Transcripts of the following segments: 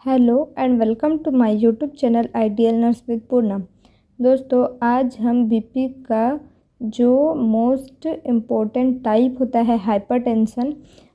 Hello and welcome to my YouTube channel ideal nurse with Purna. दोस्तों, आज हम BP का जो मोस्ट इम्पोर्टेंट टाइप होता है हाइपरटेंशन,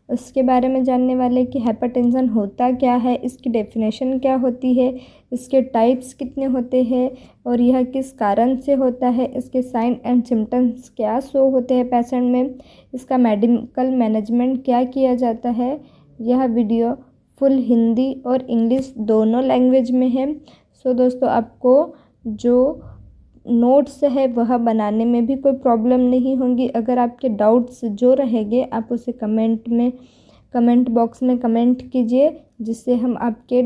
उसके बारे में जानने वाले कि हाइपरटेंशन होता क्या है, इसकी डेफिनेशन क्या होती है, इसके टाइप्स कितने होते हैं और यह किस कारण से होता है, इसके साइन एंड सिम्टम्स क्या शो होते हैं पेशेंट में, इसका मेडिकल मैनेजमेंट क्या किया जाता है। यह वीडियो फुल हिंदी और इंग्लिश दोनों लैंग्वेज में है। सो दोस्तों, आपको जो नोट्स है वह बनाने में भी कोई प्रॉब्लम नहीं होगी। अगर आपके डाउट्स जो रहेंगे आप उसे कमेंट बॉक्स में कमेंट कीजिए, जिससे हम आपके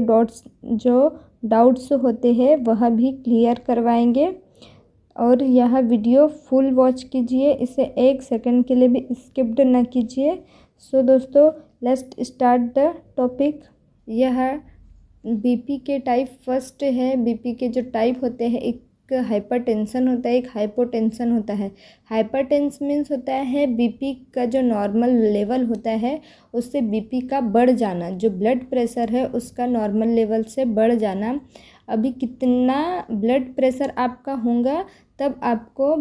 डाउट्स होते हैं वह भी क्लियर करवाएंगे। और यह वीडियो फुल वॉच कीजिए, इसे 1 सेकंड के लिए भी स्किप्ड न कीजिए। सो दोस्तों, लेट्स स्टार्ट द टॉपिक। यह बीपी के टाइप फर्स्ट है। बीपी के जो टाइप होते हैं, एक हाइपरटेंशन होता है, एक हाइपोटेंशन होता है। हाइपरटेंशन मीन्स होता है बीपी का जो नॉर्मल लेवल होता है उससे बीपी का बढ़ जाना, जो ब्लड प्रेशर है उसका नॉर्मल लेवल से बढ़ जाना। अभी कितना ब्लड प्रेशर आपका होगा तब आपको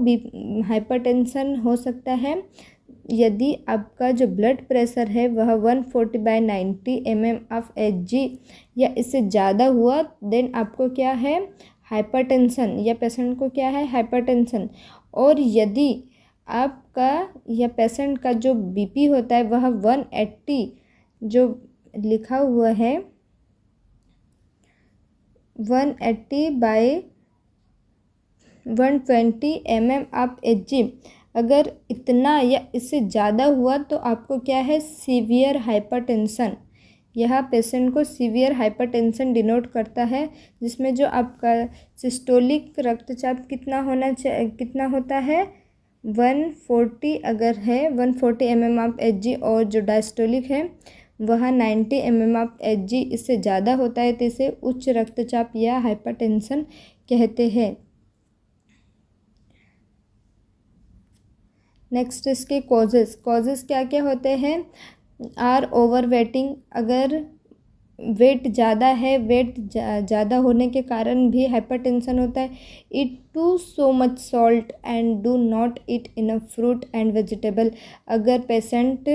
हाइपरटेंशन हो सकता है। यदि आपका जो ब्लड प्रेशर है वह 140/90 mm/Hg या इससे ज़्यादा हुआ देन आपको क्या है, हाइपरटेंशन, या पेशेंट को क्या है, हाइपरटेंशन। और यदि आपका या पेशेंट का जो बीपी होता है वह 180 जो लिखा हुआ है 180/120 mm/Hg, अगर इतना या इससे ज़्यादा हुआ तो आपको क्या है, सीवियर हाइपरटेंशन। यह पेशेंट को सीवियर हाइपरटेंशन डिनोट करता है, जिसमें जो आपका सिस्टोलिक रक्तचाप कितना होता है 140, अगर है 140 mm/Hg, और जो डायस्टोलिक है वह 90 mm/Hg, इससे ज़्यादा होता है तो इसे उच्च रक्तचाप या हाइपरटेंशन कहते हैं। नेक्स्ट, इसके कॉजेज़ क्या क्या होते हैं। आर ओवर वेटिंग, अगर वेट ज़्यादा है, वेट ज़्यादा होने के कारण भी हाइपरटेंशन होता है। Eat too so much salt and do not eat enough fruit and vegetable, अगर पेशेंट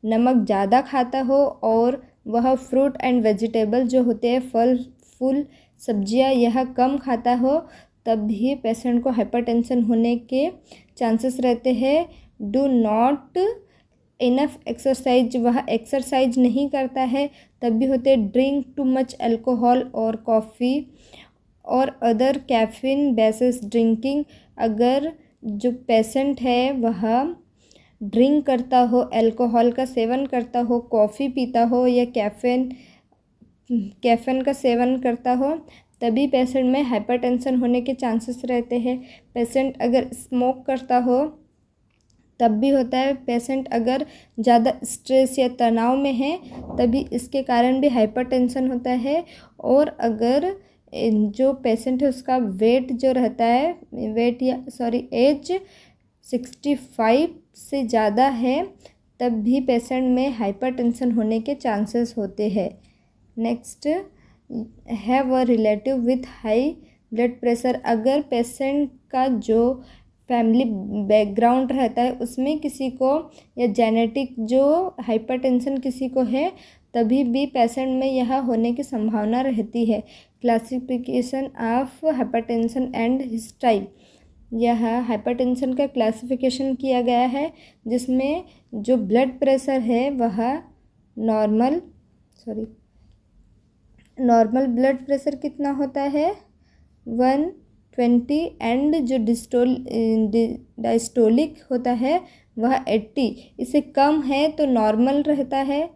नमक ज़्यादा खाता हो और वह फ्रूट एंड वेजिटेबल जो होते हैं, फल फूल सब्जियां, यह कम खाता हो तब भी पेशेंट को हाइपरटेंशन होने के चांसेस रहते हैं। डू नॉट इनफ एक्सरसाइज, वह एक्सरसाइज नहीं करता है तब भी होते। ड्रिंक टू मच अल्कोहल और कॉफ़ी और अदर कैफीन बेसिस ड्रिंकिंग, अगर जो पेशेंट है वह ड्रिंक करता हो, अल्कोहल का सेवन करता हो, कॉफ़ी पीता हो या कैफ़ीन का सेवन करता हो, तभी पेशेंट में हाइपरटेंशन होने के चांसेस रहते हैं। पेशेंट अगर स्मोक करता हो तब भी होता है। पेशेंट अगर ज़्यादा स्ट्रेस या तनाव में है तभी इसके कारण भी हाइपरटेंशन होता है। और अगर जो पेशेंट है उसका वेट जो रहता है, एज 65 से ज़्यादा है तब भी पेशेंट में हाइपरटेंशन होने के चांसेस होते हैं। Next, have a relative with high blood pressure, अगर पेशेंट का जो फैमिली बैकग्राउंड रहता है उसमें किसी को या जेनेटिक जो हाइपरटेंशन किसी को है तभी भी पेशेंट में यह होने की संभावना रहती है। Classification of hypertension and his type, यह हाइपरटेंशन का क्लासिफिकेशन किया गया है, जिसमें जो ब्लड प्रेशर है वह नॉर्मल ब्लड प्रेशर कितना होता है 120, एंड जो डायस्टोलिक होता है वह 80। इससे कम है तो नॉर्मल रहता है,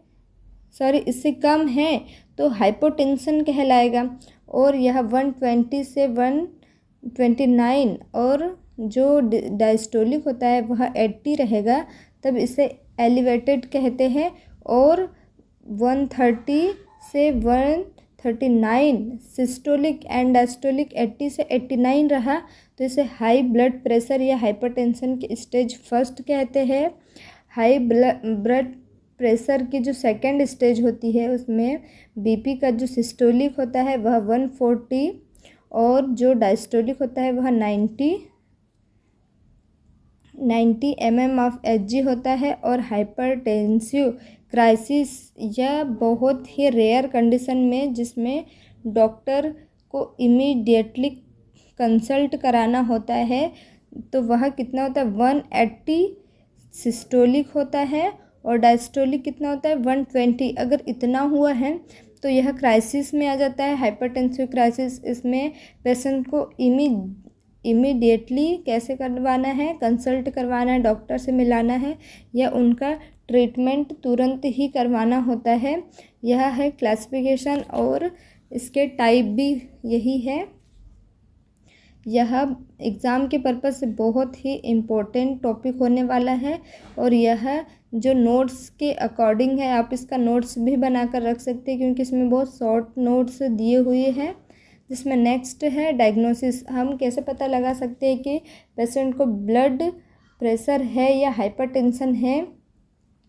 इससे कम है तो हाइपोटेंशन कहलाएगा। और यह 120 से 129 और जो डायस्टोलिक होता है वह 80 रहेगा तब इसे एलिवेटेड कहते हैं। और 130 से 139 सिस्टोलिक एंड डायस्टोलिक 80 से 89 रहा तो इसे हाई ब्लड प्रेशर या हाइपरटेंशन के स्टेज फर्स्ट कहते हैं। हाई ब्लड प्रेशर की जो सेकंड स्टेज होती है उसमें बीपी का जो सिस्टोलिक होता है वह 140 और जो डायस्टोलिक होता है वह 90 mm ऑफ Hg होता है। और हाइपरटेंसिव क्राइसिस यह बहुत ही रेयर कंडीशन में जिसमें डॉक्टर को इमीडिएटली कंसल्ट कराना होता है, तो वह कितना होता है 180 सिस्टोलिक होता है और डायस्टोलिक कितना होता है 120। अगर इतना हुआ है तो यह क्राइसिस में आ जाता है, हाइपरटेंसिव क्राइसिस। इसमें पेशेंट को इमीडिएटली कैसे करवाना है, कंसल्ट करवाना है, डॉक्टर से मिलाना है या उनका ट्रीटमेंट तुरंत ही करवाना होता है। यह है क्लासिफिकेशन और इसके टाइप भी यही है। यह एग्ज़ाम के पर्पज़ से बहुत ही इम्पोर्टेंट टॉपिक होने वाला है और यह जो नोट्स के अकॉर्डिंग है, आप इसका नोट्स भी बना कर रख सकते हैं क्योंकि इसमें बहुत शॉर्ट नोट्स दिए हुए हैं। जिसमें नेक्स्ट है डायग्नोसिस। हम कैसे पता लगा सकते हैं कि पेशेंट को ब्लड प्रेशर है या हाइपरटेंशन है,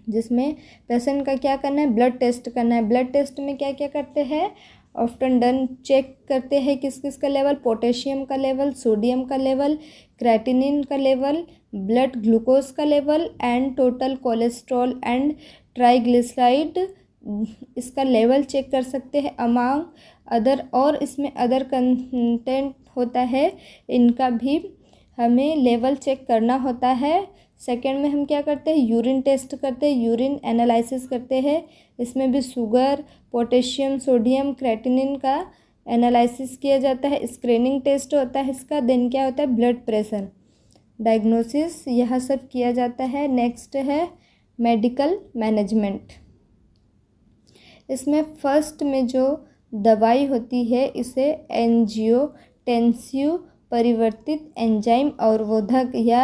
जिसमें पेशेंट का क्या करना है, ब्लड टेस्ट करना है। ब्लड टेस्ट में क्या क्या करते हैं, ऑफ्टन डन चेक करते हैं किस किस का लेवल, पोटेशियम का लेवल, सोडियम का लेवल, क्रेटिनिन का लेवल, ब्लड ग्लूकोज का level and total cholesterol and triglyceride इसका लेवल चेक कर सकते हैं अमांग अदर। और इसमें अदर कंटेंट होता है, इनका भी हमें लेवल चेक करना होता है। सेकेंड में हम क्या करते हैं, यूरिन टेस्ट करते हैं, यूरिन एनालिसिस करते हैं। इसमें भी शुगर, पोटेशियम, सोडियम, क्रेटिनिन का एनालिसिस किया जाता है। स्क्रीनिंग टेस्ट होता है इसका। देन क्या होता है, ब्लड प्रेशर, डायग्नोसिस, यह सब किया जाता है। नेक्स्ट है मेडिकल मैनेजमेंट। इसमें फर्स्ट में जो दवाई होती है इसे एंजियोटेंसिव परिवर्तित एंजाइम अवरोधक या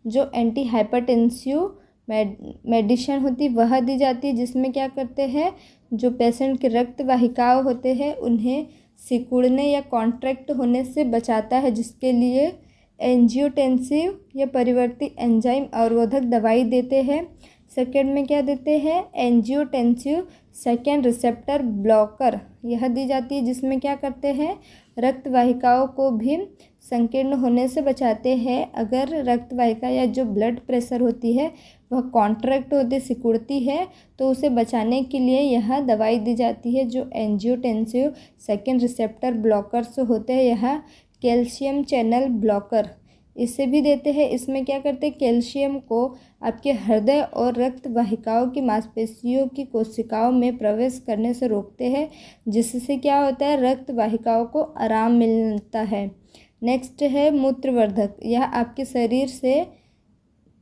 जो एंटी हाइपरटेंसिव मेडिसिन होती वह दी जाती है, जिसमें क्या करते हैं, जो पेशेंट के रक्त वाहिकाओं होते हैं उन्हें सिकुड़ने या कॉन्ट्रैक्ट होने से बचाता है, जिसके लिए एंजियोटेंसिव या परिवर्तित एंजाइम अवरोधक दवाई देते हैं। सेकेंड में क्या देते हैं, एंजियोटेंसिव सेकेंड रिसेप्टर ब्लॉकर, यह दी जाती है, जिसमें क्या करते हैं, रक्त वाहिकाओं को भी संकीर्ण होने से बचाते हैं। अगर रक्त वाहिका या जो ब्लड प्रेशर होती है वह कॉन्ट्रैक्ट होती, सिकुड़ती है, तो उसे बचाने के लिए यह दवाई दी जाती है जो एंजियोटेंसिव सेकेंड रिसेप्टर ब्लॉकर्स होते हैं। यह कैल्शियम चैनल ब्लॉकर इसे भी देते हैं। इसमें क्या करते हैं, कैल्शियम को आपके हृदय और रक्त वाहिकाओं की मांसपेशियों की कोशिकाओं में प्रवेश करने से रोकते हैं, जिससे क्या होता है, रक्त वाहिकाओं को आराम मिलता है। नेक्स्ट है मूत्रवर्धक। यह आपके शरीर से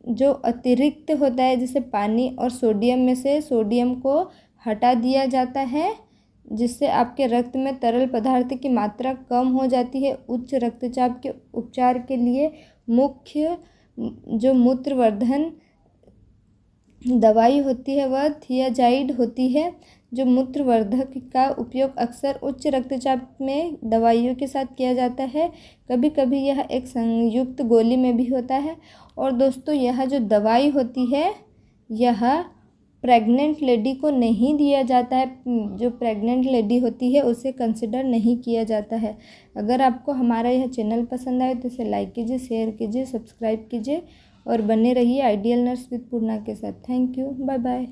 जो अतिरिक्त होता है जैसे पानी और सोडियम में से सोडियम को हटा दिया जाता है, जिससे आपके रक्त में तरल पदार्थ की मात्रा कम हो जाती है। उच्च रक्तचाप के उपचार के लिए मुख्य जो मूत्रवर्धन दवाई होती है वह थियाजाइड होती है। जो मूत्रवर्धक का उपयोग अक्सर उच्च रक्तचाप में दवाइयों के साथ किया जाता है। कभी कभी यह एक संयुक्त गोली में भी होता है। और दोस्तों यह जो दवाई होती है यह प्रेग्नेंट लेडी को नहीं दिया जाता है। जो प्रेग्नेंट लेडी होती है उसे कंसिडर नहीं किया जाता है। अगर आपको हमारा यह चैनल पसंद आए तो इसे लाइक कीजिए, शेयर कीजिए, सब्सक्राइब कीजिए और बने रहिए आइडियल नर्स विद पूर्णा के साथ। Thank you, bye bye.